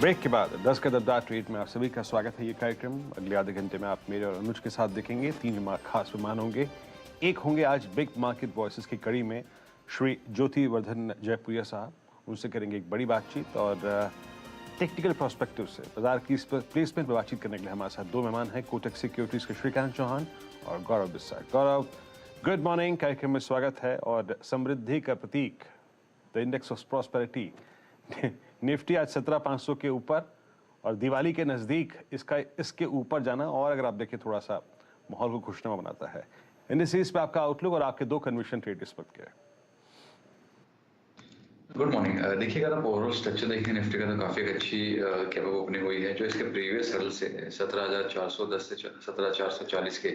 Break के बाद 10 का दबदार ट्वीट में आप सभी का स्वागत है। ये कार्यक्रम अगले आधे घंटे में आप मेरे और अनुज के साथ देखेंगे। 3 खास मेहमान होंगे। एक होंगे आज बिग मार्केट वॉइसेस की कड़ी में श्री ज्योति वर्धन जयपुरिया साहब। उनसे करेंगे एक बड़ी बातचीत और टेक्निकल प्रोस्पेक्टिव से बाजार की प्लेसमेंट पर बातचीत करने के लिए हमारे साथ 2 मेहमान हैं। कोटक सिक्योरिटीज के श्रीकांत चौहान और गौरव बिस्सा। गौरव, गुड मॉर्निंग। कार्यक्रम में स्वागत है। और समृद्धि का प्रतीक, the index of prosperity Nifty आज 17,500 के ऊपर और दिवाली के नजदीक इसके ऊपर जाना और अगर आप देखें थोड़ा सा माहौल को खुशनुमा बनाता है। इंडिसेस पे आपका आउटलुक और आपके 2 कन्विक्शन ट्रेड इस वक्त क्या है? Good morning. देखिए, अगर आप ओवरऑल स्ट्रक्चर देखें निफ्टी का तो काफी एक अच्छी कैप ओपनिंग हुई है जो इसके प्रीवियस लेवल से 17,410 से 17,440 के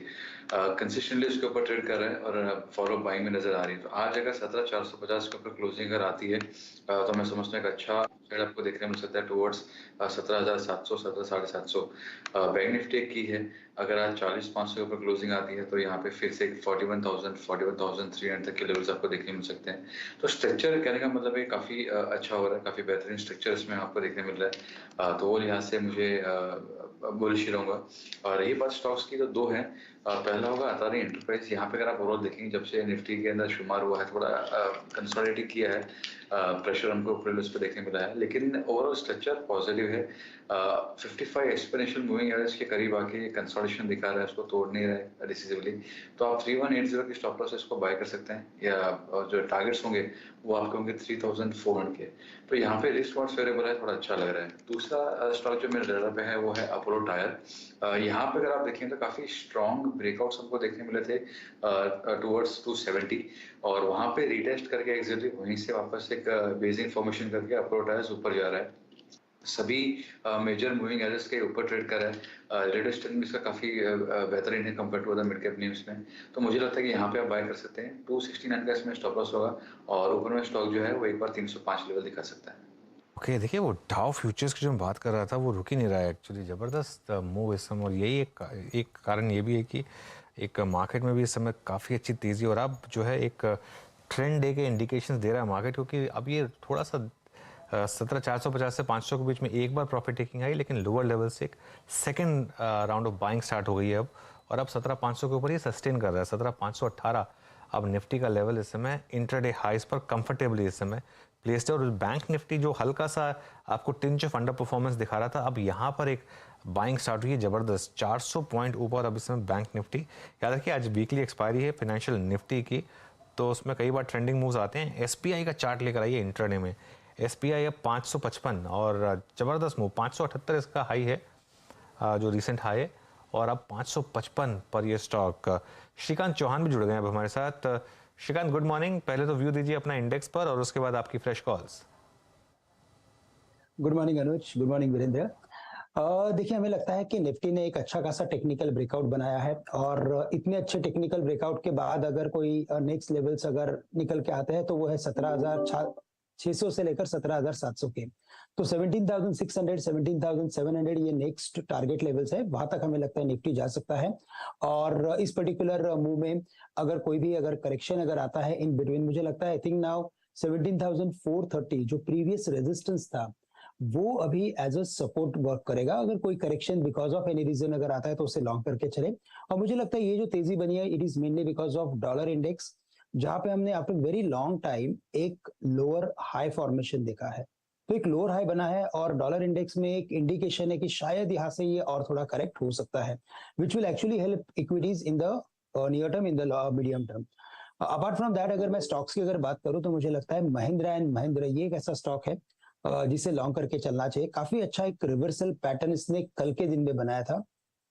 कंसिस्टेंटली उसके ऊपर ट्रेड कर रहा है और फॉलो बाइंग में नजर आ रही है। तो आज अगर 17,450 के ऊपर क्लोजिंग अगर आती है तो मैं समझता हूँ एक अच्छा ट्रेड आपको देखने मिल सकता है टुवर्ड्स 17,700 17,750। बैंक निफ्टी की है, अगर आज 40,500 के ऊपर क्लोजिंग आती है तो यहाँ पे फिर से 41,000 41,300 तक के लेवल्स आपको देखने मिल सकते हैं। तो स्ट्रक्चर कहने का मतलब है काफी अच्छा हो रहा है, काफी बेहतरीन स्ट्रक्चर इसमें आपको देखने मिल रहा है। तो वो लिहाज से मुझे बुलिश ही रहूंगा। और रही बात स्टॉक्स की तो 2 हैं। पहला होगा अदानी एंटरप्राइज। यहाँ पे अगर आप ओवरऑल देखेंगे जब से निफ्टी के अंदर शुमार हुआ है थोड़ा कंसोलिडेट किया है, प्रेशर हमको ऊपर उस पर देखने मिला है, लेकिन ओवरऑल स्ट्रक्चर पॉजिटिव है। 55 एक्सपोनेंशियल मूविंग एवरेज के करीब आके कंसोलिडेशन दिखा रहा है, उसको तोड़ नहीं रहा है डिसिसिवली। तो आप 3180 की स्टॉप लॉस इसको बाय कर सकते हैं, या जो टारगेट्स होंगे वो आपके होंगे 3400 के। तो यहाँ पे रिस्क नॉट फेवरेबल है, थोड़ा अच्छा लग रहा है। दूसरा स्टॉक जो मेरे रेडर पे है वो है अपोलो टायर। यहाँ पे अगर आप देखें तो काफी स्ट्रॉन्ग ब्रेकआउट्स हमको देखने मिले थे टुवर्ड्स 270, और वहां पे रिटेस्ट करके एग्जैक्टली वहीं से वापस एक बेसिक फॉर्मेशन करके अपोलो टायर्स ऊपर जा रहा है। सभी मेजर मूविंग एवरेज के ऊपर ट्रेड कर रहा है। लेटेस्ट ट्रेंड इसका काफी बेहतरीन है compare to other mid cap names में। तो मुझे लगता है कि यहाँ पे आप बाय कर सकते हैं। 269 का इसमें स्टॉप लॉस होगा और ऊपर में स्टॉक जो है वो एक बार 305 लेवल दिखा सकता है। ओके, देखिए वो डाउ फ्यूचर्स की जो मैं बात कर रहा था वो रुक ही नहीं रहा है एक्चुअली। ज़बरदस्त मूव इस समय, और यही एक कारण ये भी है कि एक मार्केट में भी इस समय काफ़ी अच्छी तेज़ी, और अब जो है एक ट्रेंड डे के इंडिकेशंस दे रहा है मार्केट, क्योंकि अब ये थोड़ा सा 17,450 से 500 के बीच में एक बार प्रॉफिट टेकिंग आई, लेकिन लोअर लेवल से एक second round of buying start हो गई है अब, और अब 17,500 के ऊपर ये सस्टेन कर रहा है। 17,518 अब निफ्टी का लेवल इस समय इंट्राडे हाइस पर कंफर्टेबली इस समय प्लेस्ड है। और बैंक निफ्टी जो हल्का सा आपको टिंच ऑफ अंडर परफॉर्मेंस दिखा रहा था, अब यहाँ पर एक बाइंग स्टार्ट हुई है जबरदस्त 400 पॉइंट ऊपर अब इस समय बैंक निफ्टी। याद रखिए आज वीकली एक्सपायरी है फाइनेंशियल निफ्टी की, तो उसमें कई बार ट्रेंडिंग मूव्स आते हैं। एसपीआई का चार्ट लेकर आइए इंट्राडे में। एसपीआई अब 555 और जबरदस्त मूव 578 इसका हाई है, जो रिसेंट हाई है, और अब 555 पर ये स्टॉक। श्रीकांत चौहान भी जुड़ गए अब हमारे साथ। Srikanth, good morning. पहले तो व्यू दीजिए अपना इंडेक्स पर और उसके बाद आपकी फ्रेश कॉल्स। गुड मॉर्निंग अनुज, गुड मॉर्निंग वीरेंद्र। देखिए, हमें लगता है कि निफ्टी ने एक अच्छा खासा टेक्निकल ब्रेकआउट बनाया है, और इतने अच्छे टेक्निकल ब्रेकआउट के बाद अगर कोई नेक्स्ट लेवल्स अगर निकल के आते हैं तो वो है 17,600 से लेकर 17,700 के। तो 17,600 17,700 ये नेक्स्ट टारगेट लेवल्स है, वहां तक हमें लगता है निफ्टी जा सकता है। और इस पर्टिकुलर मूव में अगर कोई भी अगर करेक्शन अगर आता है इन बिटवीन, मुझे लगता है आई थिंक नाउ 17,430 जो प्रीवियस रेजिस्टेंस था वो अभी एज अ सपोर्ट वर्क करेगा। अगर कोई correction because of any reason अगर आता है तो उसे लॉन्ग करके चले। और मुझे लगता है ये जो तेजी बनी है it is mainly because of dollar index, जहां पे हमने आफ्टर वेरी लॉन्ग टाइम एक लोअर हाई फॉर्मेशन देखा है। तो एक लोअर हाई बना है और डॉलर इंडेक्स में एक इंडिकेशन है कि शायद यहाँ से ये और थोड़ा करेक्ट हो सकता है, which will actually help equities in the near term, in the medium term. Apart from that अगर मैं स्टॉक्स की अगर बात करूं तो मुझे लगता है महिंद्रा एंड महिंद्रा ये एक ऐसा स्टॉक है जिसे लॉन्ग करके चलना चाहिए। काफी अच्छा एक रिवर्सल पैटर्न इसने कल के दिन में बनाया था,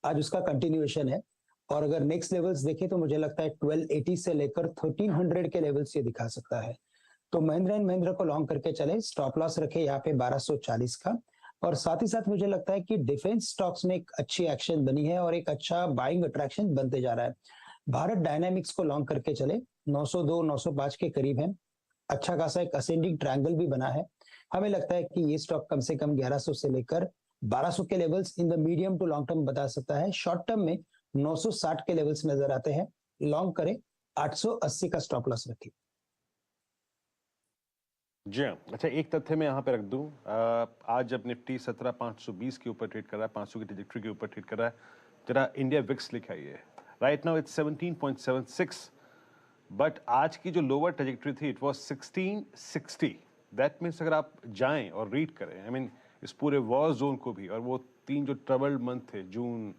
आज उसका कंटिन्यूएशन है। और अगर नेक्स्ट लेवल्स देखें तो मुझे लगता है 1280 से लेकर 1300 के लेवल्स ये दिखा सकता है। तो महिंद्रा एंड महिंद्रा को लॉन्ग करके चले, स्टॉप लॉस रखे यहाँ पे 1240 का। और साथ ही साथ मुझे लगता है कि डिफेंस स्टॉक्स में एक अच्छी एक्शन बनी है और एक अच्छा बाइंग अट्रैक्शन बनते जा रहा है। भारत डायनामिक्स को लॉन्ग करके चले, 902 905 के करीब है। अच्छा खासा एक असेंडिंग ट्रायंगल भी बना है। हमें लगता है कि ये स्टॉक कम से कम 1100 से लेकर 1200 के levels in the medium to long term बता सकता है। शॉर्ट टर्म में 960 के लेवल्स नजर आते हैं, लॉन्ग करें 880 का स्टॉप लॉस रखें। जी हाँ। अच्छा, एक तथ्य मैं यहाँ पे रख दूँ। आज जब निफ्टी 17,520 के ऊपर ट्रेड कर रहा है, 500 की ट्रेजेक्टरी के ऊपर ट्रेड कर रहा है, जरा इंडिया विक्स लिखा ही है। राइट नाउ इट्स 17.76, बट आज की जो लोअर ट्रेजेक्टरी थी इट वाज 1660। दैट मीन्स अगर आप जाएं और रीड करें, आई मीन इस पूरे वॉर जोन को भी, और वो 3 जो ट्रबल्ड मंथ थे जून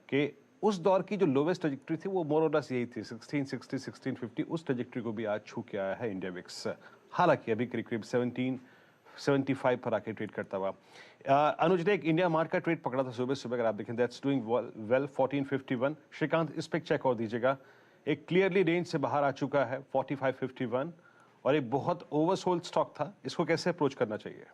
के, उस दौर की जो लोवेस्ट ट्रेजेक्टरी थी वो मोर और लेस यही थी, 1660 1650। उस ट्रेजेक्टरी को भी आज छू के आया है इंडिया विक्स, हालांकि अभी करीब करीब 1775 पर आके ट्रेड करता हुआ। अनुज ने एक इंडिया मार्ट का ट्रेड पकड़ा था सुबह सुबह, अगर आप देखें दैट्स डूइंग वेल 1451। श्रीकांत इस पे चेक और दीजिएगा, एक क्लियरली रेंज से बाहर आ चुका है 4551, और एक बहुत ओवरसोल्ड स्टॉक था, इसको कैसे अप्रोच करना चाहिए?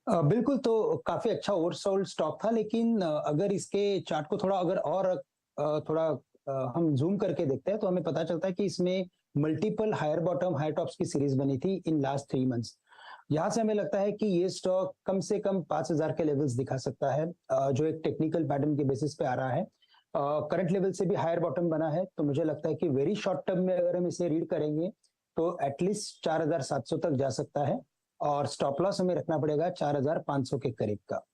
बिल्कुल, तो काफी अच्छा ओवरसोल्ड स्टॉक था, लेकिन अगर इसके चार्ट को थोड़ा अगर और थोड़ा हम जूम करके देखते हैं तो हमें पता चलता है कि इसमें multiple higher bottom higher tops की सीरीज बनी थी इन लास्ट 3 मंथ्स। यहाँ से हमें लगता है कि ये स्टॉक कम से कम 5,000 के लेवल्स दिखा सकता है, जो एक टेक्निकल पैटर्न के बेसिस पे आ रहा है। करंट लेवल से भी हायर बॉटम बना है, तो मुझे लगता है कि वेरी शॉर्ट टर्म में अगर हम इसे रीड करेंगे तो एटलीस्ट 4,700 तक जा सकता है, और स्टॉप लॉस हमें रखना पड़ेगा 4,500 के करीब का।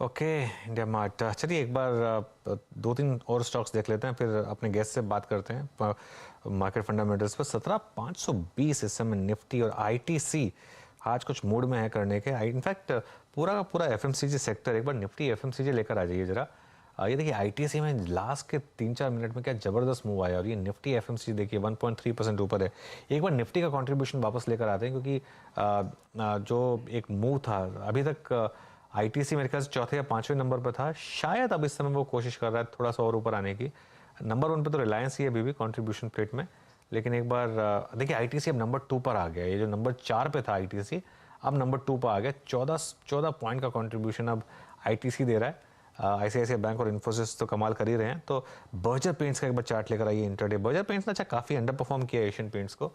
Okay, India mart. चलिए एक बार 2-3 और स्टॉक्स देख लेते हैं, फिर अपने गेस्ट से बात करते हैं मार्केट फंडामेंटल्स पर। 17,520 इस समय निफ्टी, और आईटीसी आज कुछ मूड में है करने के। इनफैक्ट पूरा का पूरा एफएमसीजी सेक्टर, एक बार निफ्टी एफएमसीजी लेकर आ जाइए जरा। ये देखिए आईटीसी में लास्ट के 3-4 मिनट में क्या ज़बरदस्त मूव आया, और ये निफ्टी एफएमसीजी देखिए 1.3% ऊपर है। एक बार निफ्टी का कंट्रीब्यूशन वापस लेकर आते हैं, क्योंकि जो एक मूव था अभी तक आईटीसी मेरे ख्याल से चौथे या 5वें नंबर पर था, शायद अब इस समय वो कोशिश कर रहा है थोड़ा सा और ऊपर आने की। नंबर 1 पे तो रिलायंस ही है अभी भी कंट्रीब्यूशन प्लेट में, लेकिन एक बार देखिए आईटीसी अब नंबर 2 पर आ गया। ये जो नंबर 4 पे था आईटीसी, अब नंबर 2 पर आ गया। 14 पॉइंट का कंट्रीब्यूशन अब आईटीसी दे रहा है। आईसीआईसीआई बैंक और इन्फोसिस तो कमाल कर ही रहे हैं। तो बर्जर पेंट्स का एक बार चार्ट लेकर आइए इंटरडे। बर्जर पेंट्स ने अच्छा काफ़ी अंडर परफॉर्म किया एशियन पेंट्स को,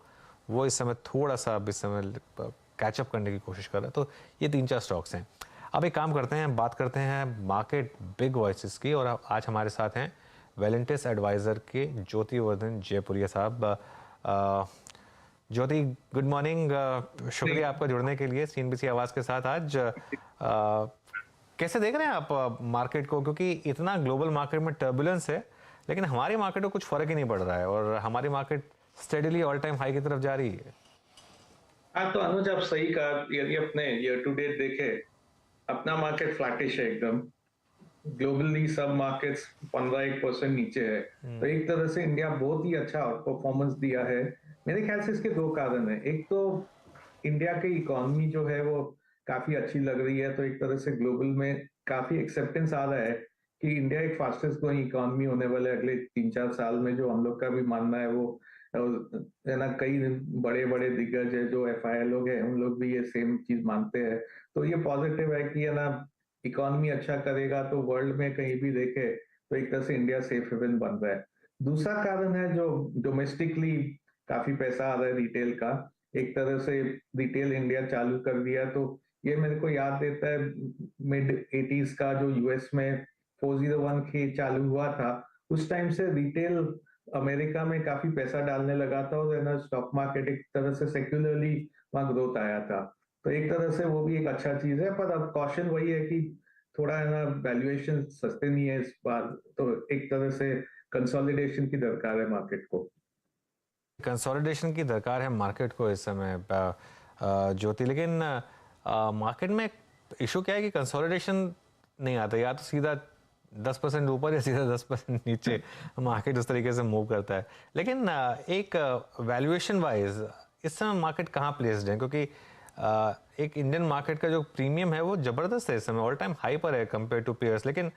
वो इस समय थोड़ा सा अब इस समय कैचअप करने की कोशिश कर रहा है। तो ये 3-4 स्टॉक्स हैं। अब एक काम करते हैं, बात करते हैं मार्केट बिग वॉइसेस की, और आज हमारे साथ हैं वेलेंटिस एडवाइज़र के ज्योति वर्धन जयपुरिया साहब। ज्योति, गुड मॉर्निंग, शुक्रिया आपका जुड़ने के लिए सीएनबीसी आवाज़ के साथ आज। कैसे देख रहे हैं आप मार्केट को, क्योंकि इतना ग्लोबल मार्केट में टर्बुलेंस है, लेकिन हमारी मार्केट को कुछ फर्क ही नहीं पड़ रहा है, और हमारी market steadily all time high की तरफ जा रही है। हाँ, तो अनुज आप सही कहा। यदि अपने ईयर टू डेट देखे, अपना मार्केट फ्लैटिश है एकदम। ग्लोबली सब मार्केट्स 15-1% नीचे है। तो एक तरह से इंडिया बहुत ही अच्छा आउट परफॉर्मेंस दिया है। मेरे ख्याल से इसके 2 कारण है। एक तो इंडिया की इकोनॉमी जो है वो काफी अच्छी लग रही है, तो एक तरह से ग्लोबल में काफी एक्सेप्टेंस आ रहा है कि इंडिया एक फास्टेस्ट ग्रोइंग इकोनॉमी होने वाले अगले 3-4 साल में, जो हम लोग का भी मानना है। वो है ना, कई बड़े बड़े दिग्गज है जो एफआई लोग हैं, उन लोग भी ये सेम चीज मानते हैं। तो ये पॉजिटिव है कि है ना, इकोनॉमी अच्छा करेगा तो वर्ल्ड में कहीं भी देखे तो एक तरह से इंडिया सेफ हेवन बन रहा है। दूसरा कारण है जो डोमेस्टिकली काफी पैसा आ रहा है रिटेल का। एक तरह से रिटेल इंडिया चालू कर दिया, तो ये मेरे को याद देता है मिड 80s का जो यूएस में 401 के चालू हुआ था। उस टाइम से रिटेल अमेरिका में काफी पैसा डालने लगा था, और है ना, स्टॉक मार्केट एक तरह से सेक्युलरली वहां ग्रोथ आया था। तो एक तरह से वो भी एक अच्छा चीज है, पर अब कॉशन वही है कि थोड़ा है ना, वैल्यूएशन सस्ते नहीं है इस बार, तो एक तरह से कंसोलिडेशन की दरकार है मार्केट को। कंसोलिडेशन की दरकार है मार्केट को इस समय ज्योति, लेकिन मार्केट में इशू क्या है कि कंसोलिडेशन नहीं आता, या तो सीधा 10% ऊपर या सीधा 10% नीचे मार्केट उस तरीके से मूव करता है। लेकिन एक वैल्यूएशन वाइज इस समय मार्केट कहाँ प्लेस्ड है, क्योंकि एक इंडियन मार्केट का जो प्रीमियम है वो ज़बरदस्त है इस समय, ऑल टाइम हाई पर है कंपेयर टू पेयर्स। लेकिन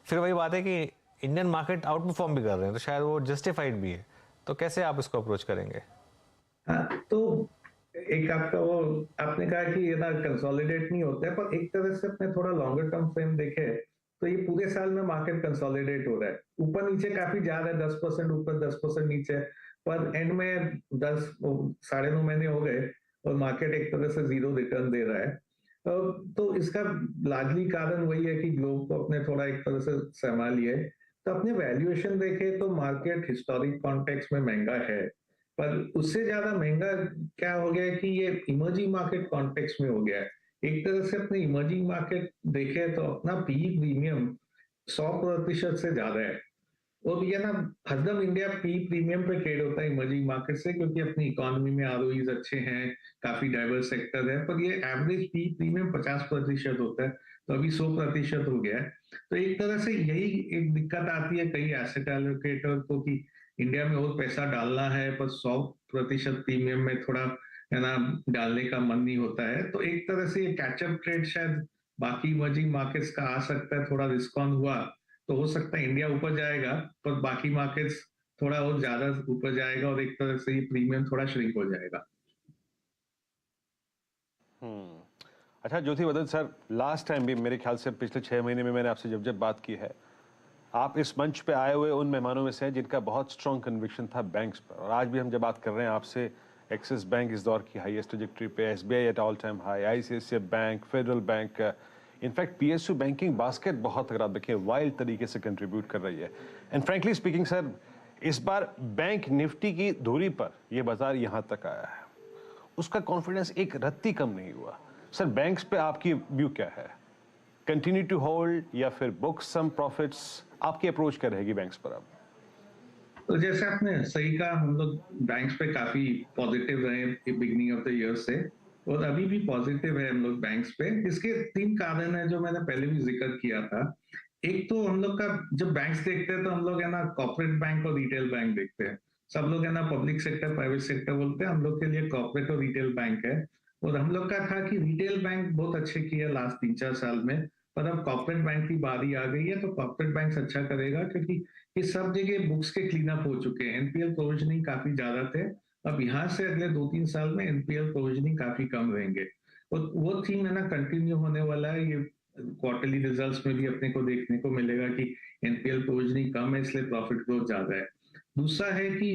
फिर वही बात है कि इंडियन मार्केट आउट परफॉर्म भी कर रहे हैं, तो शायद वो जस्टिफाइड भी है। तो कैसे आप इसको अप्रोच करेंगे? हाँ, तो एक आपका वो आपने कहा कि ये ना कंसोलिडेट नहीं होता है, पर एक तरह से अपने थोड़ा लॉन्गर टर्म फ्रेम देखे तो ये पूरे साल में मार्केट कंसोलिडेट हो रहा है। ऊपर नीचे काफी ज्यादा है, 10% ऊपर 10% नीचे, पर एंड में 9.5 महीने हो गए और मार्केट एक तरह से जीरो रिटर्न दे रहा है। तो इसका लार्जली कारण वही है कि ग्लोब को अपने थोड़ा एक तरह से संभालिए। तो अपने वैल्यूएशन देखे तो मार्केट हिस्टोरिक कॉन्टेक्स्ट में महंगा है। पर उससे ज्यादा महंगा क्या हो गया है कि ये इमर्जिंग मार्केट कॉन्टेक्स्ट में हो गया है। एक तरह से अपने इमर्जिंग मार्केट देखे तो अपना पी प्रीमियम 100% से ज्यादा है। और ये ना हरदम इंडिया पी प्रीमियम पे ट्रेड होता है इमर्जिंग मार्केट से, क्योंकि अपनी इकोनॉमी में आरओईज अच्छे हैं, काफी डाइवर्स सेक्टर है, पर ये एवरेज पी प्रीमियम 50% होता है, तो अभी 100% हो गया है। तो एक तरह से यही एक दिक्कत आती है कई एसेट एलोकेटर को कि इंडिया में और पैसा डालना है पर 100% प्रीमियम में थोड़ा है ना डालने का मन नहीं होता है। तो एक तरह से ये कैचअप ट्रेड शायद बाकी इमर्जिंग मार्केट्स का आ सकता है, थोड़ा रिस्क ऑन हुआ तो हो सकता है इंडिया ऊपर जाएगा, पर बाकी मार्केट्स थोड़ा और ज्यादा ऊपर जाएगा और एक तरह से ये प्रीमियम थोड़ा श्रिंक हो जाएगा। अच्छा ज्योति वर्धन सर, लास्ट टाइम भी मेरे ख्याल से पिछले 6 महीने में मैंने आपसे जब बात की है, आप इस मंच पे आए हुए उन मेहमानों में से हैं जिनका बहुत स्ट्रॉन्ग कन्विक्शन था बैंक्स पर। और आज भी हम जब बात कर रहे हैं आपसे, एक्सिस बैंक इस दौर की हाईएस्ट ट्रजेक्टरी पे, SBI at all time high, ICICI bank, federal bank, in fact PSU banking basket बहुत, अगर आप देखें, वाइल्ड तरीके से कंट्रीब्यूट कर रही है। एंड फ्रैंकली स्पीकिंग सर, इस बार बैंक निफ्टी की धुरी पर यह बाजार यहां तक आया है, उसका कॉन्फिडेंस एक रत्ती कम नहीं हुआ। सर बैंक्स पे आपकी व्यू क्या है? कंटिन्यू टू होल्ड या फिर बुक सम प्रॉफिट्स? आपकी अप्रोच क्या रहेगी बैंक्स पर अब? तो जैसे आपने सही कहा, हम लोग बैंक्स पे काफी पॉजिटिव रहे बिगिनिंग ऑफ द ईयर से, और अभी भी पॉजिटिव है हम लोग बैंक्स पे। इसके 3 कारण है जो मैंने पहले भी जिक्र किया था। एक तो हम लोग का जब बैंक्स देखते हैं तो हम लोग है ना कॉर्पोरेट बैंक और रिटेल बैंक देखते हैं। सब लोग है ना पब्लिक सेक्टर प्राइवेट सेक्टर बोलते हैं, हम लोग के लिए कॉर्पोरेट और रिटेल बैंक है। और हम लोग का था कि रिटेल बैंक बहुत अच्छे किए लास्ट 3-4 साल में, पर अब कॉर्पोरेट बैंक की बारी आ गई है, तो कॉर्पोरेट बैंक अच्छा करेगा क्योंकि ये सब जगह बुक्स के क्लीन अप हो चुके हैं। एनपीएल प्रोविजनिंग काफी ज्यादा थे, अब यहाँ से अगले 2-3 साल में एनपीएल प्रोविजनिंग काफी कम रहेंगे। और वो थीम है ना कंटिन्यू होने वाला है। ये क्वार्टरली रिजल्ट्स में भी अपने को देखने को मिलेगा कि एनपीएल प्रोविजनिंग कम है, इसलिए प्रॉफिट ग्रोथ ज्यादा है। दूसरा है कि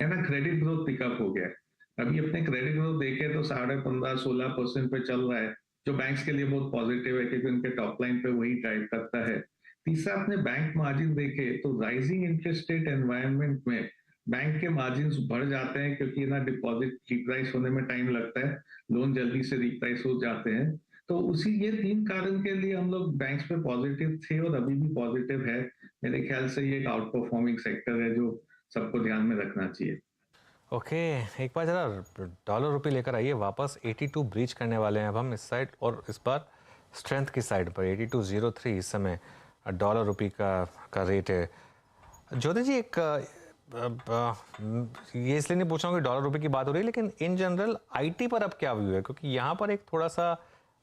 है ना क्रेडिट ग्रोथ पिकअप हो गया है। अभी अपने क्रेडिट ग्रोथ देखे तो 15.5-16% पे चल रहा है, जो बैंक्स के लिए बहुत पॉजिटिव है क्योंकि उनके टॉप लाइन पे वही ड्राइव करता है। तीसरा, अपने बैंक मार्जिन देखे तो राइजिंग इंटरेस्ट रेट एनवायरनमेंट में बैंक के मार्जिन बढ़ जाते हैं, क्योंकि ना डिपॉजिट रिप्राइस होने में टाइम लगता है, लोन जल्दी से रिप्राइस हो जाते हैं। तो उसी ये 3 कारण के लिए हम लोग बैंक्स पे पॉजिटिव थे और अभी भी पॉजिटिव है। मेरे ख्याल से ये एक आउट परफॉर्मिंग सेक्टर है जो सबको ध्यान में रखना चाहिए। ओके, एक बार जरा डॉलर रुपये लेकर आइए वापस। 82 ब्रीच करने वाले हैं अब हम इस साइड, और इस बार स्ट्रेंथ की साइड पर 82.03 इस समय डॉलर रुपये का रेट है। ज्योति जी, एक ये इसलिए नहीं पूछ रहा हूँ कि डॉलर रुपये की बात हो रही है, लेकिन इन जनरल आईटी पर अब क्या व्यू है? क्योंकि यहाँ पर एक थोड़ा सा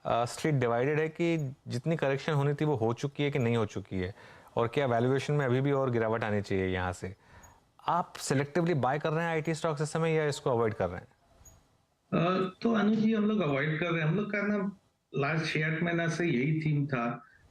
स्ट्रीट डिवाइडेड है कि जितनी करेक्शन होनी थी वो हो चुकी है कि नहीं हो चुकी है, और क्या वैल्यूएशन में अभी भी और गिरावट आनी चाहिए यहाँ से। आप सिलेक्टिवली बाय कर रहे हैं आईटी स्टॉक्स इस समय, या इसको अवॉइड कर रहे हैं? तो अनुज जी, हम लोग अवॉइड कर रहे हैं। हम लोग का ना लास्ट 6-8 महीना से यही थीम था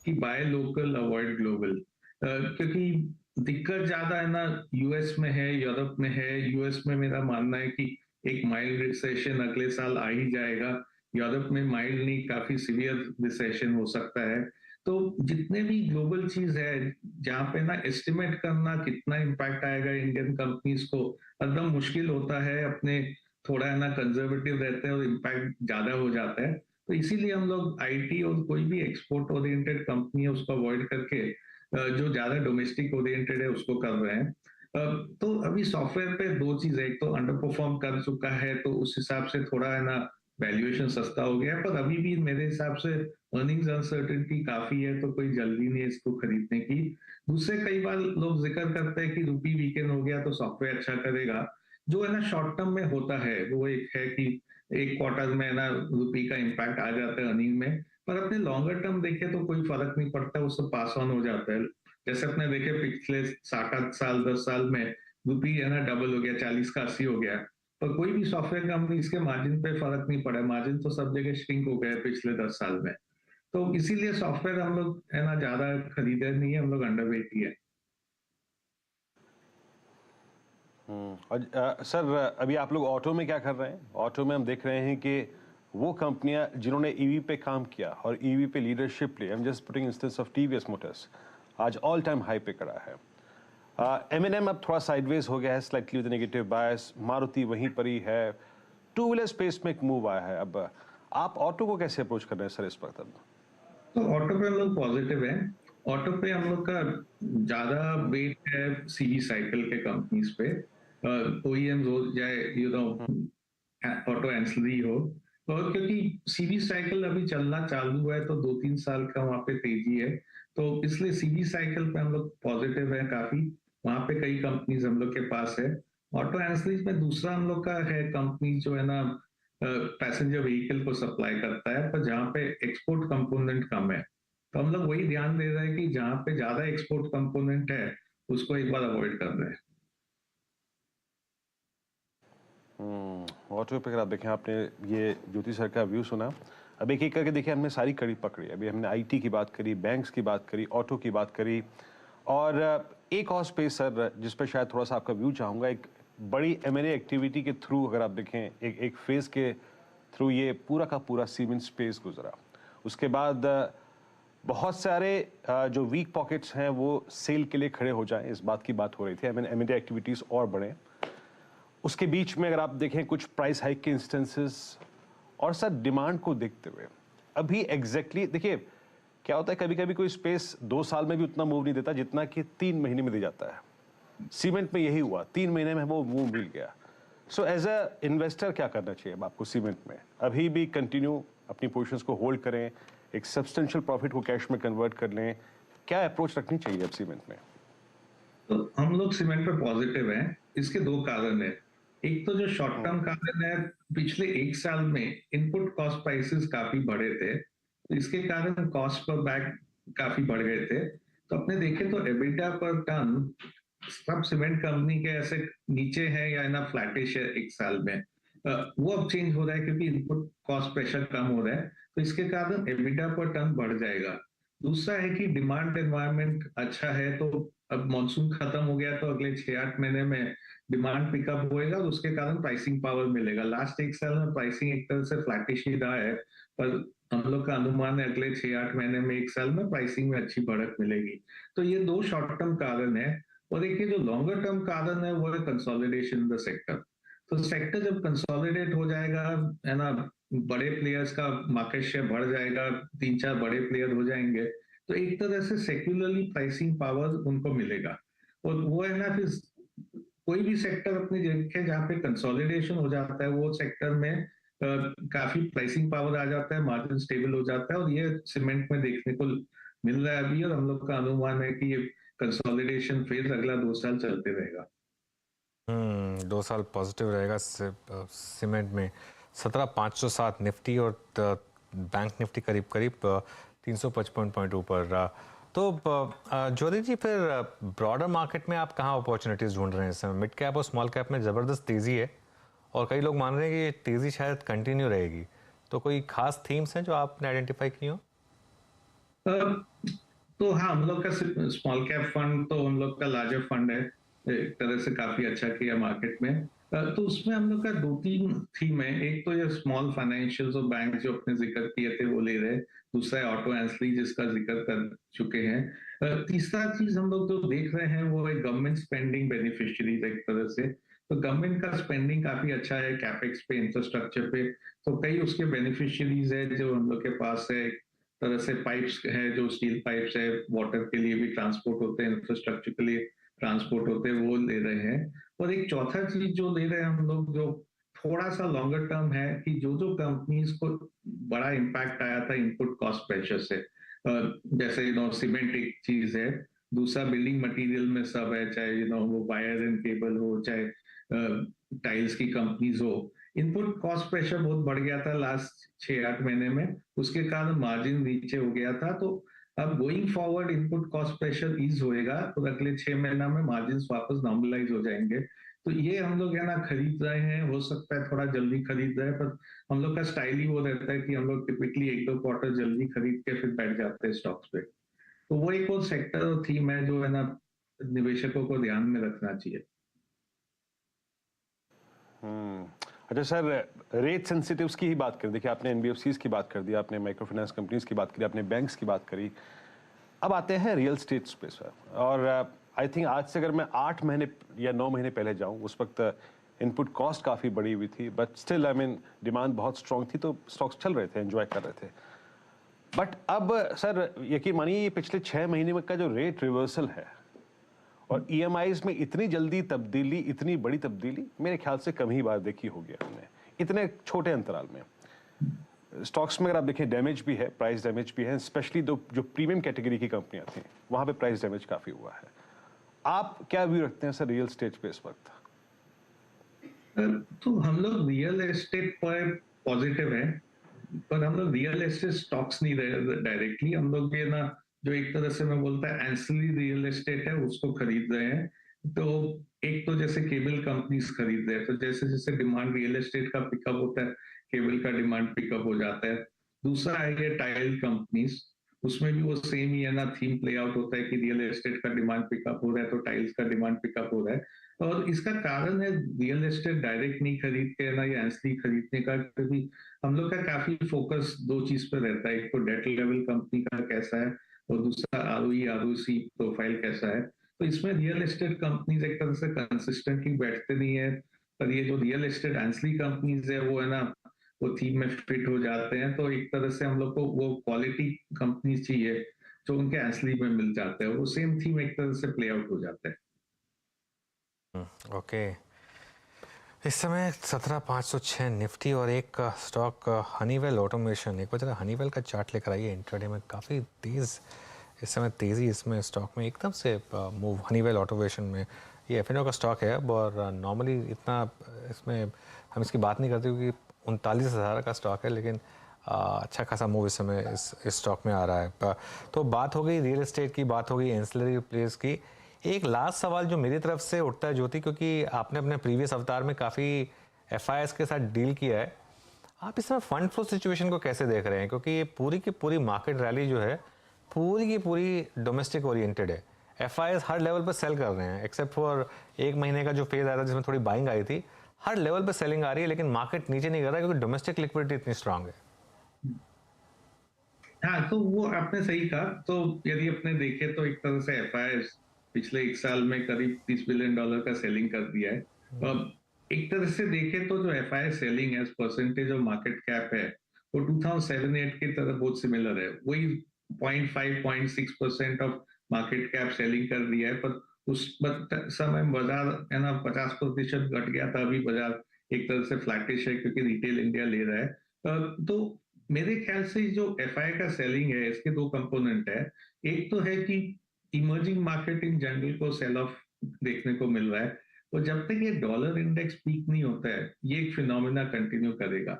कि बाय लोकल अवॉइड ग्लोबल, क्योंकि दिक्कत ज्यादा है ना यूएस में है, यूरोप में है। यूएस में मेरा मानना है कि एक माइल्ड रिसेशन अगले साल आ ही जाएगा। यूरोप में माइल्ड नहीं, काफी सीवियर रिसेशन हो सकता है। तो जितने भी ग्लोबल चीज है जहाँ पे ना एस्टिमेट करना कितना इम्पैक्ट आएगा इंडियन कंपनीज को एकदम मुश्किल होता है। अपने थोड़ा है ना कंजर्वेटिव रहते हैं और इम्पैक्ट ज्यादा हो जाता है। तो इसीलिए हम लोग आईटी और कोई भी एक्सपोर्ट ओरिएंटेड कंपनी है उसको अवॉइड करके जो ज्यादा डोमेस्टिक ओरिएंटेड है उसको कर रहे हैं। तो अभी सॉफ्टवेयर पे 2 चीज है, एक तो अंडर परफॉर्म कर चुका है तो उस हिसाब से थोड़ा है ना वैल्यूएशन सस्ता हो गया है, पर अभी भी मेरे हिसाब से अर्निंग्स अनसर्टेनिटी काफी है, तो कोई जल्दी नहीं है इसको खरीदने की। दूसरे, कई बार लोग जिक्र करते हैं कि रूपी वीकेंड हो गया तो सॉफ्टवेयर अच्छा करेगा। जो है ना शॉर्ट टर्म में होता है वो एक है कि एक क्वार्टर में ना रुपी का इम्पैक्ट आ जाता है अर्निंग में, पर अपने लॉन्गर टर्म देखे तो कोई फर्क नहीं पड़ता, उससे पास ऑन हो जाता है। जैसे अपने देखे पिछले 7-8 साल 10 साल में रुपी है ना डबल हो गया, 40 का 80 हो गया, पर कोई भी सॉफ्टवेयर कंपनी इसके मार्जिन पे फर्क नहीं पड़ा। मार्जिन तो सब जगह श्रिंक हो गए पिछले 10 साल में। तो इसीलिए सॉफ्टवेयर हम लोग है ना ज्यादा खरीदे नहीं है, हम लोग अंडरवेट ही है। और सर अभी आप लोग ऑटो में क्या कर रहे हैं? ऑटो में हम देख रहे हैं कि वो कंपनियां जिन्होंने ईवी पे काम किया और ईवी पे लीडरशिप ली, I am just putting instance of TVS motors, आज ऑल टाइम हाई पे खड़ा है। M&M अब थोड़ा साइडवेज हो गया है, स्लाइटली विद नेगेटिव बायस। मारुति वहीं पर ही है। टू व्हीलर स्पेस में एक मूव आया है। अब आप ऑटो को कैसे अप्रोच कर रहे हैं सर इस वक्त? अब तो ऑटो पे हम लोग पॉजिटिव हैं। ऑटो पे हम लोग का ज्यादा वेट है सीवी साइकिल के कंपनीज पे। ओईएम्स हो जाए, ऑटो एंसिलरी हो, और क्योंकि सीवी साइकिल अभी चलना चालू है तो 2-3 साल का वहाँ पे तेजी है, तो इसलिए सीवी साइकिल पे हम लोग पॉजिटिव है काफी। वहाँ पे कई कंपनीज हम लोग के पास है। ऑटो एंसिलरीज में दूसरा हम लोग का है कंपनी जो है ना, पैसेंजर व्हीकल को सप्लाई करता है, पर जहाँ पे एक्सपोर्ट कंपोनेंट कम है, तो हम लोग वही ध्यान दे रहे हैं कि जहाँ पे ज्यादा एक्सपोर्ट कंपोनेंट है उसको एक बार अवॉइड कर रहे हैं। ऑटो पे अगर आप देखें, आपने ये ज्योति सर का व्यू सुना। अब एक एक करके देखिए, हमने सारी कड़ी पकड़ी। अभी हमने आईटी की बात करी, बैंक्स की बात करी, ऑटो की बात करी, और एक और स्पेस सर जिस पर शायद थोड़ा सा आपका व्यू चाहूँगा। एक बड़ी M&A एक्टिविटी के थ्रू अगर आप देखें, एक फेज़ के थ्रू ये पूरा का पूरा सीमेंट स्पेस गुजरा। उसके बाद बहुत सारे जो वीक पॉकेट्स हैं वो सेल के लिए खड़े हो जाएं, इस बात की बात हो रही थी। M&A एक्टिविटीज़ और बढ़ें। उसके बीच में अगर आप देखें कुछ प्राइस हाइक के इंस्टेंसेस, और सर डिमांड को देखते हुए अभी एग्जैक्टली देखिए क्या होता है, कभी कभी कोई स्पेस 2 साल में भी उतना मूव नहीं देता जितना कि 3 महीने में दे जाता है। सीमेंट में यही हुआ, 3 महीने में वो मूव मिल गया। सो एज अ इन्वेस्टर क्या करना चाहिए अब आपको सीमेंट में? अभी भी कंटिन्यू अपनी पोजीशंस को होल्ड करें, एक सब्सटेंशियल प्रॉफिट को कैश में कन्वर्ट कर लें? क्या अप्रोच रखनी चाहिए अब सीमेंट में? तो हम लोग सीमेंट पे पॉजिटिव हैं। इसके 2 कारण है। एक तो जो शॉर्ट टर्म कारण है, पिछले 1 साल में इनपुट कॉस्ट प्राइसेस काफी बढ़े थे, तो इसके कारण कॉस्ट पर बैक काफी बढ़ गए थे। तो अपने देखें तो एबिटा पर टन सब सीमेंट कंपनी के ऐसे नीचे है या ना फ्लैटिश है 1 साल में। वो अब चेंज हो रहा है क्योंकि इनपुट कॉस्ट प्रेशर कम हो रहा है, तो इसके कारण एबिटा पर टन बढ़ जाएगा। दूसरा है कि डिमांड एनवायरनमेंट अच्छा है, तो अब मॉनसून खत्म हो गया तो अगले 6-8 महीने में डिमांड पिकअप होएगा और उसके कारण प्राइसिंग पावर मिलेगा। लास्ट 1 साल में प्राइसिंग एक तरह से फ्लैटिश ही रहा है, पर हम लोग का अनुमान है अगले 6-8 महीने में 1 साल में प्राइसिंग में अच्छी बढ़त मिलेगी। तो ये 2 शॉर्ट टर्म कारण है। और एक ये जो लॉन्गर टर्म कारण है वो है कंसोलिडेशन इन द सेक्टर। तो सेक्टर जब कंसोलिडेट हो जाएगा, है ना, बड़े प्लेयर्स का मार्केट शेयर बढ़ जाएगा, 3-4 बड़े प्लेयर हो जाएंगे, तो एक तरह से सेक्युलरली प्राइसिंग पावर उनको मिलेगा। और वो है ना, फिर कोई भी सेक्टर अपने देखे जहाँ पे कंसोलिडेशन हो जाता है, वो सेक्टर में काफी प्राइसिंग पावर आ जाता है, मार्जिन स्टेबल हो जाता है, और ये सीमेंट में देखने को मिल रहा है अभी। और हम लोग का अनुमान है कि ये कंसोलिडेशन फेज अगला 2 साल चलते रहेगा। 2 साल पॉजिटिव रहेगा सीमेंट में। 17,507 निफ्टी और बैंक निफ्टी करीब करीब 355 पॉइंट ऊपर। तो ज्योति जी, फिर ब्रॉडर मार्केट में आप कहाँ अपॉर्चुनिटीज ढूंढ रहे हैं इस समय? मिड कैप और स्मॉल कैप में ज़बरदस्त तेज़ी है और कई लोग मान रहे हैं कि ये तेज़ी शायद कंटिन्यू रहेगी। तो कोई खास थीम्स हैं जो आपने आइडेंटिफाई की हो? तो हाँ, हम लोग का स्मॉल कैप फंड तो हम लोग का लार्जर फंड है, एक तरह से काफी अच्छा किया मार्केट में। तो उसमें हम लोग का 2-3 थीम है। एक तो ये स्मॉल फाइनेंशियल्स और बैंक जो अपने जिक्र किए थे वो ले रहे, दूसरा है ऑटो एंसिलरी जिसका जिक्र कर चुके हैं। तीसरा चीज हम लोग जो देख रहे हैं वो है गवर्नमेंट स्पेंडिंग बेनिफिशियरीज एक तरह से। तो गवर्नमेंट का स्पेंडिंग काफी अच्छा है कैपेक्स पे, इंफ्रास्ट्रक्चर पे, तो कई उसके बेनिफिशियरीज है जो हम लोग के पास है। तरह से पाइप्स है, जो स्टील पाइप्स है, वाटर के लिए भी ट्रांसपोर्ट होते हैं, इंफ्रास्ट्रक्चर के लिए ट्रांसपोर्ट होते हैं, वो ले रहे हैं। और एक चौथा चीज जो ले रहे हैं हम लोग, जो थोड़ा सा लॉन्गर टर्म है, कि जो जो कंपनीज को बड़ा इम्पैक्ट आया था इनपुट कॉस्ट प्रेशर से, जैसे सीमेंट एक चीज है, दूसरा बिल्डिंग मटेरियल में सब है, चाहे वो वायर एंड केबल हो, चाहे टाइल्स की कंपनीज हो। इनपुट कॉस्ट प्रेशर बहुत बढ़ गया था लास्ट 6-8 महीने में, उसके कारण मार्जिन नीचे हो गया था। तो अब going forward input cost pressure is होएगा, तो अगले 6 महीना में मार्जिन वापस नॉर्मलाइज हो जाएंगे। तो ये हम लोग है ना खरीद रहे हैं, हो सकता है थोड़ा जल्दी खरीद रहे हैं, पर हम लोग का स्टाइल ही वो रहता है कि हम लोग टिपिकली 1-2 क्वार्टर जल्दी खरीद के फिर बैठ जाते हैं स्टॉक्स पे। तो वो एक और सेक्टर और थीम है जो है ना निवेशकों को ध्यान में रखना चाहिए। अच्छा सर, रेट सेंसिटिव्स की ही बात करें। देखिए, आपने एनबीएफसीज की बात कर दी, आपने माइक्रो फाइनेंस कंपनीज की बात करी, आपने बैंक्स की बात करी। अब आते हैं रियल स्टेट पे सर, और आई थिंक आज से अगर मैं 8 महीने या 9 महीने पहले जाऊं, उस वक्त इनपुट कॉस्ट काफ़ी बढ़ी हुई थी, but still I mean demand बहुत स्ट्रांग थी, तो स्टॉक्स चल रहे थे, एंजॉय कर रहे थे। बट अब सर यकीन मानिए, ये पिछले 6 महीने का जो रेट रिवर्सल है और ईएमआईज में इतनी जल्दी तब्दीली, इतनी बड़ी तब्दीली मेरे ख्याल से कम ही बार देखी होगी हमने, इतने छोटे अंतराल में। स्टॉक्स में अगर आप देखें, डैमेज भी है, प्राइस डैमेज भी है, स्पेशली जो प्रीमियम कैटेगरी की कंपनियां थी वहां पे प्राइस डैमेज काफ़ी हुआ है। आप क्या व्यू रखते हैं सर रियल एस्टेट पे इस वक्त? तो हम लोग रियल एस्टेट पर पॉजिटिव है, पर हम लोग रियल एस्टेट स्टॉक्स नहीं डायरेक्टली, हम लोग ये ना जो एक तरह से मैं बोलता है एंसिलरी रियल एस्टेट है उसको खरीद रहे हैं। तो एक तो जैसे केबल कंपनीज खरीद रहे हैं, तो जैसे जैसे डिमांड रियल एस्टेट का पिकअप होता है, केबल का डिमांड पिकअप हो जाता है। दूसरा है ये टाइल कंपनीज, उसमें भी वो सेम ही है ना, थीम प्ले आउट होता है कि रियल एस्टेट का डिमांड पिकअप हो रहा है तो टाइल्स का डिमांड पिकअप हो रहा है। और इसका कारण है रियल एस्टेट डायरेक्ट नहीं खरीद के ना, या एंसिलरी खरीदने का, क्योंकि हम लोग का काफी फोकस दो चीज पे रहता है, एक तो डेट लेवल कंपनी का कैसा है और दूसरा आरओई आरओसी प्रोफाइल कैसा है। तो इसमें रियल एस्टेट कंपनीज एक तरह से कंसिस्टेंटली बैठते नहीं है, पर ये जो रियल एस्टेट एंसिलरी कंपनीज है वो है ना, वो थीम में फिट हो जाते हैं। तो एक तरह से हम लोग को वो क्वालिटी कंपनीज चाहिए जो उनके एंसिलरी में मिल जाते हैं, वो सेम थीम एक तरह से प्ले आउट हो जाता है। ओके, इस समय 17,506 निफ्टी और एक स्टॉक हनीवेल ऑटोमेशन। एक बार जरा हनीवेल का चार्ट लेकर आइए। इंट्राडे में काफ़ी तेज़ इस समय तेज़ी इसमें स्टॉक में एकदम से मूव हनीवेल ऑटोमेशन में। ये एफ.एन.ओ का स्टॉक है और नॉर्मली इतना इसमें हम इसकी बात नहीं करते क्योंकि 39,000 का स्टॉक है, लेकिन अच्छा खासा मूव इस समय इस स्टॉक में आ रहा है। तो बात हो गई रियल एस्टेट की, बात हो गई एंसिलरी प्लेस की। एक लास्ट सवाल जो मेरी तरफ से उठता है ज्योति, क्योंकि आपने अपने प्रीवियस अवतार में काफ़ी एफआईएस के साथ डील किया है, आप इस समय फंड फ्लो सिचुएशन को कैसे देख रहे हैं? क्योंकि ये पूरी की पूरी मार्केट रैली जो है पूरी की पूरी डोमेस्टिक ओरिएंटेड है। एफआईएस हर लेवल पर सेल कर रहे हैं, एक्सेप्ट फॉर 1 महीने का जो फेज आया था जिसमें थोड़ी बाइंग आई थी। हर लेवल पर सेलिंग आ रही है, लेकिन मार्केट नीचे नहीं कर रहा है क्योंकि डोमेस्टिक लिक्विडिटी इतनी स्ट्रांग है। हाँ, तो वो आपने सही कहा। तो यदि अपने देखे तो एक तरह से एफआईएस पिछले 1 साल में करीब $30 बिलियन का सेलिंग कर दिया है। अब एक तरह से देखे तो जो एफआईएस सेलिंग है परसेंटेज ऑफ मार्केट कैप है, वो 2007-8 की तरह बहुत सिमिलर है, वही 0.5-0.6% ऑफ मार्केट कैप सेलिंग कर दिया है। पर उस समय बाजार है ना 50% घट गया था, अभी बाजार एक तरह से फ्लैटिश है क्योंकि रिटेल इंडिया ले रहा है। तो मेरे ख्याल से जो एफआई का सेलिंग है इसके दो कंपोनेंट है। एक तो है कि इमर्जिंग मार्केट इन जनरल को सेल ऑफ देखने को मिल रहा है, और जब तक ये डॉलर इंडेक्स पीक नहीं होता है ये एक फिनोमेना कंटिन्यू करेगा।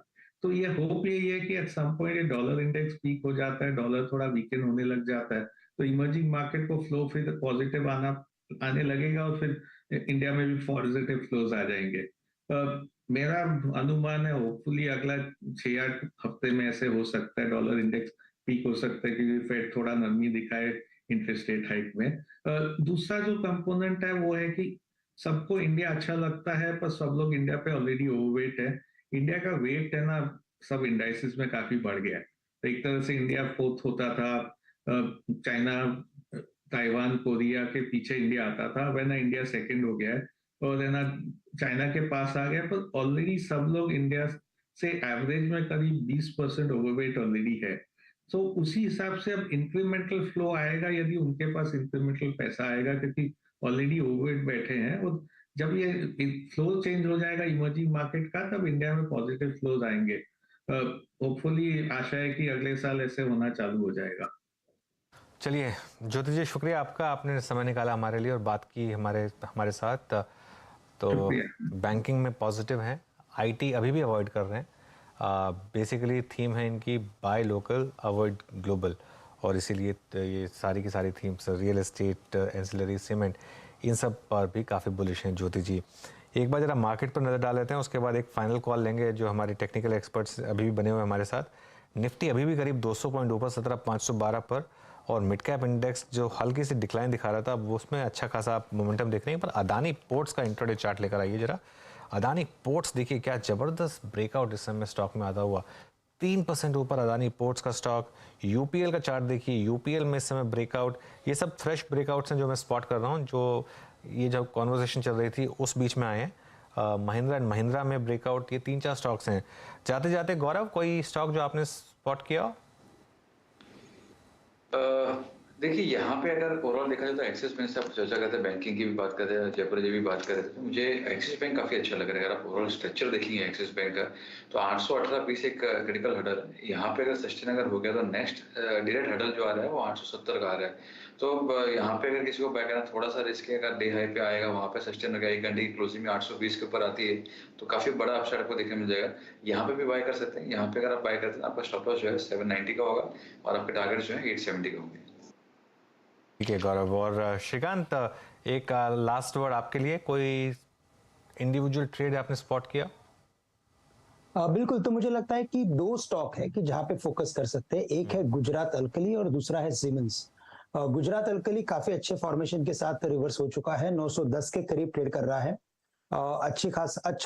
तो ये होप यही है कि एट सम पॉइंट ये डॉलर इंडेक्स पीक हो जाता है, डॉलर थोड़ा वीकेंड होने लग जाता है, तो इमर्जिंग मार्केट को फ्लो फिर पॉजिटिव आने लगेगा और फिर इंडिया में भी पॉजिटिव फ्लोज आ जाएंगे। मेरा अनुमान है होपफुली अगला 6-8 हफ्ते में ऐसे हो सकता है, डॉलर इंडेक्स पीक हो सकता है क्योंकि फेड थोड़ा नरमी दिखाए इंटरेस्ट रेट हाइक में। दूसरा जो कंपोनेंट है वो है कि सबको इंडिया अच्छा लगता है, पर सब लोग इंडिया पे ऑलरेडी ओवरवेट है। इंडिया का वेट है ना सब इंडाइसिस में काफी बढ़ गया है। तो एक तरह से इंडिया फोर्थ होता था, चाइना, ताइवान, कोरिया के पीछे इंडिया आता था, वह ना इंडिया सेकंड हो गया है और है ना चाइना के पास आ गया। पर ऑलरेडी सब लोग इंडिया से एवरेज में करीब 20% ओवरवेट ऑलरेडी है। तो उसी हिसाब से अब इंक्रीमेंटल फ्लो आएगा यदि उनके पास इंक्रीमेंटल पैसा आएगा, क्योंकि ऑलरेडी ओवरवेट बैठे हैं। और जब ये फ्लो चेंज हो जाएगा इमर्जिंग मार्केट का, तब इंडिया में पॉजिटिव फ्लोज आएंगे। होपफुली आशा है कि अगले साल ऐसे होना चालू हो जाएगा। चलिए ज्योति जी, शुक्रिया आपका, आपने समय निकाला हमारे लिए और बात की हमारे साथ। तो बैंकिंग में पॉजिटिव हैं, आईटी अभी भी अवॉइड कर रहे हैं। बेसिकली थीम है इनकी बाय लोकल अवॉइड ग्लोबल, और इसीलिए ये सारी की सारी themes real estate, ancillary, cement, इन सब पर भी काफ़ी बुलिश हैं ज्योति जी। एक बार ज़रा मार्केट पर नज़र डाल लेते हैं, उसके बाद एक फाइनल कॉल लेंगे जो हमारे टेक्निकल एक्सपर्ट्स अभी भी बने हुए हैं हमारे साथ। निफ्टी अभी भी करीब 200 पॉइंट ऊपर 17,512 पर, और मिड कैप इंडेक्स जो हल्की सी डिक्लाइन दिखा रहा था वो उसमें अच्छा खासा मोमेंटम देख रहे हैं। पर अदानी पोर्ट्स का इंट्राडे चार्ट लेकर आइए जरा। अदानी पोर्ट्स देखिए क्या ज़बरदस्त ब्रेकआउट इस समय स्टॉक में आता हुआ। 3% ऊपर अदानी पोर्ट्स का स्टॉक। यूपीएल का चार्ट देखिए, यूपीएल में इस समय ब्रेकआउट, ये सब फ्रेश ब्रेकआउट्स हैं जो मैं स्पॉट कर रहा हूँ, जो ये जब कॉन्वर्सेशन चल रही थी उस बीच में आए हैं। महिंद्रा एंड महिंद्रा में ब्रेकआउट, ये 3-4 स्टॉक्स हैं। जाते जाते गौरव, कोई स्टॉक जो आपने स्पॉट किया? देखिए यहाँ पे अगर ओवरऑल देखा जाए तो एक्सिस बैंक से आप चर्चा करते हैं, बैंकिंग की भी बात करते हैं, जयपुर जी भी बात कर रहे थे, तो मुझे एक्सिस बैंक काफी अच्छा लग रहा है। अगर आप ओवरऑल स्ट्रक्चर देखेंगे एक्सिस बैंक का, तो 818 एक क्रिटिकल हडल है। यहाँ पे अगर सस्टेन अगर हो गया तो नेक्स्ट डायरेक्ट हडल जो आ रहा है वो 870 का आ रहा है। तो यहाँ पे अगर किसी को बाय करना थोड़ा सा रिस्क है, अगर डे हाई पे आएगा वहाँ पे सस्टेन हो गया, 1 घंटे की क्लोजिंग में 820 के ऊपर आती है, तो काफी बड़ा अपसाइड आपको देखने मिल जाएगा। यहाँ पे भी बाय कर सकते हैं। यहाँ पे अगर आप बाय करते हैं आपका स्टॉप लॉस जो है 790 का होगा और आपके टारगेट जो है 870 का होंगे। ठीक है गौरव। और श्रीकांत, एक लास्ट वर्ड आपके लिए, कोई इंडिविजुअल ट्रेड आपने स्पॉट किया? बिल्कुल, तो मुझे लगता है कि 2 स्टॉक है कि जहां पे फोकस कर सकते हैं। एक है गुजरात अल्कली और दूसरा है सीमेंस। गुजरात अल्कली काफी अच्छे फॉर्मेशन के साथ रिवर्स हो चुका है, 910 के करीब ट्रेड कर रहा है। अच्छा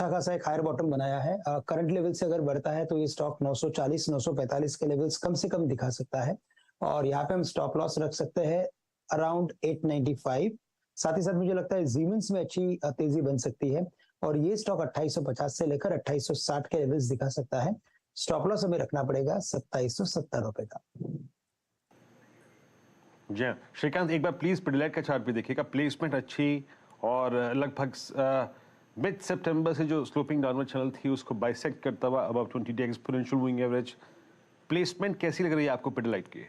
खासा एक हायर बॉटम बनाया है। करंट लेवल से अगर बढ़ता है तो ये स्टॉक 940 945 के लेवल्स कम से कम दिखा सकता है, और यहाँ पे हम स्टॉप लॉस रख सकते हैं अराउंड 895। साथ ही साथ मुझे लगता है जीमेंस में अच्छी तेजी बन सकती है, और ये स्टॉक 2850 से लेकर 2860 के लेवल्स दिखा सकता है। स्टॉप लॉस हमें रखना पड़ेगा 2770 रुपए का। जी हाँ श्रीकांत, एक बार प्लीज पिडिलाइट का चार्ट भी देखिएगा। प्लेसमेंट अच्छी, और लगभग मिड सितंबर से जो स्लोपिंग डाउनवर्ड चैनल थी उसको बाइसेक्ट करता हुआ above 20 day exponential moving average. Placement कैसी लग रही है आपको पिडिलाइट की?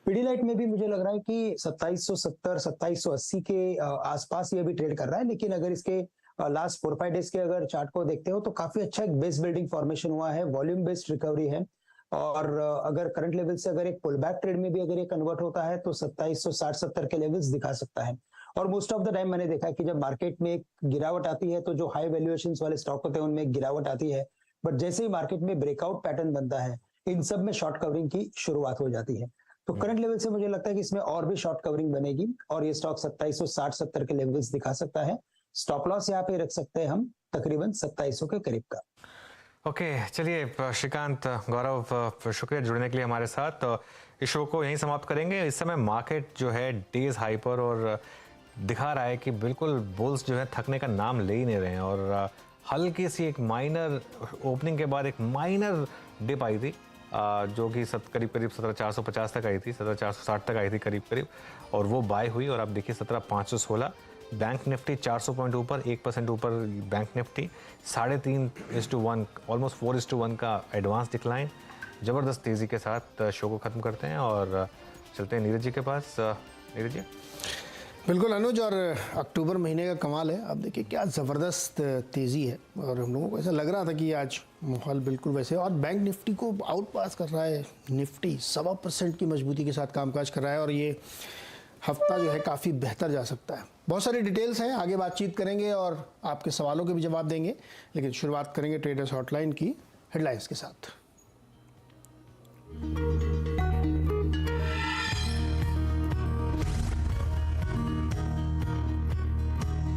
पिडिलाइट में भी मुझे लग रहा है कि 2770 2780 के आसपास ये भी ट्रेड कर रहा है, लेकिन अगर इसके लास्ट 4-5 डेज के अगर चार्ट को देखते हो तो काफी अच्छा एक बेस बिल्डिंग फॉर्मेशन हुआ है, वॉल्यूम बेस्ड रिकवरी है, और अगर करंट लेवल से अगर एक पुल बैक ट्रेड में भी अगर ये कन्वर्ट होता है तो 2760-70 के लेवल्स दिखा सकता है। और मोस्ट ऑफ द टाइम मैंने देखा है कि जब मार्केट में एक गिरावट आती है तो जो हाई वैल्यूएशन वाले स्टॉक होते हैं उनमें एक गिरावट आती है, बट जैसे ही मार्केट में ब्रेकआउट पैटर्न बनता है इन सब में शॉर्ट कवरिंग की शुरुआत हो जाती है। तो करंट लेवल से मुझे लगता है कि इसमें और भी शॉर्ट कवरिंग बनेगी, और ये स्टॉक 2760-70 के लेवल्स दिखा सकता है। स्टॉप लॉस यहाँ पे रख सकते हैं हम तकरीबन 2700 के करीब का। ओके, चलिए श्रीकांत, गौरव, शुक्रिया जुड़ने के लिए हमारे साथ। तो इस शो को यहीं समाप्त करेंगे। इस समय मार्केट जो है डेज हाई पर, और दिखा रहा है कि बिल्कुल बुल्स जो है थकने का नाम ले ही नहीं रहे हैं, और हल्की सी एक माइनर ओपनिंग के बाद एक माइनर डिप आई थी, जो कि करीब 17,450 तक आई थी, 17,460 तक आई थी करीब, और वो बाय हुई, और अब देखिए 17,516। बैंक निफ्टी 400 पॉइंट ऊपर, 1% ऊपर बैंक निफ्टी, 3.5:1, ऑलमोस्ट 4:1 का एडवांस डिक्लाइन। ज़बरदस्त तेज़ी के साथ शो को ख़त्म करते हैं और चलते हैं नीरज जी के पास। नीरज जी। बिल्कुल अनुज, और अक्टूबर महीने का कमाल है। अब देखिए क्या ज़बरदस्त तेज़ी है, और हम लोगों को ऐसा लग रहा था कि आज माहौल बिल्कुल वैसे, और बैंक निफ्टी को आउट पास कर रहा है। निफ्टी 1.25% की मजबूती के साथ कामकाज कर रहा है, और ये हफ्ता जो है काफ़ी बेहतर जा सकता है। बहुत सारी डिटेल्स हैं, आगे बातचीत करेंगे और आपके सवालों के भी जवाब देंगे, लेकिन शुरुआत करेंगे ट्रेडर्स हॉटलाइन की हेडलाइंस के साथ।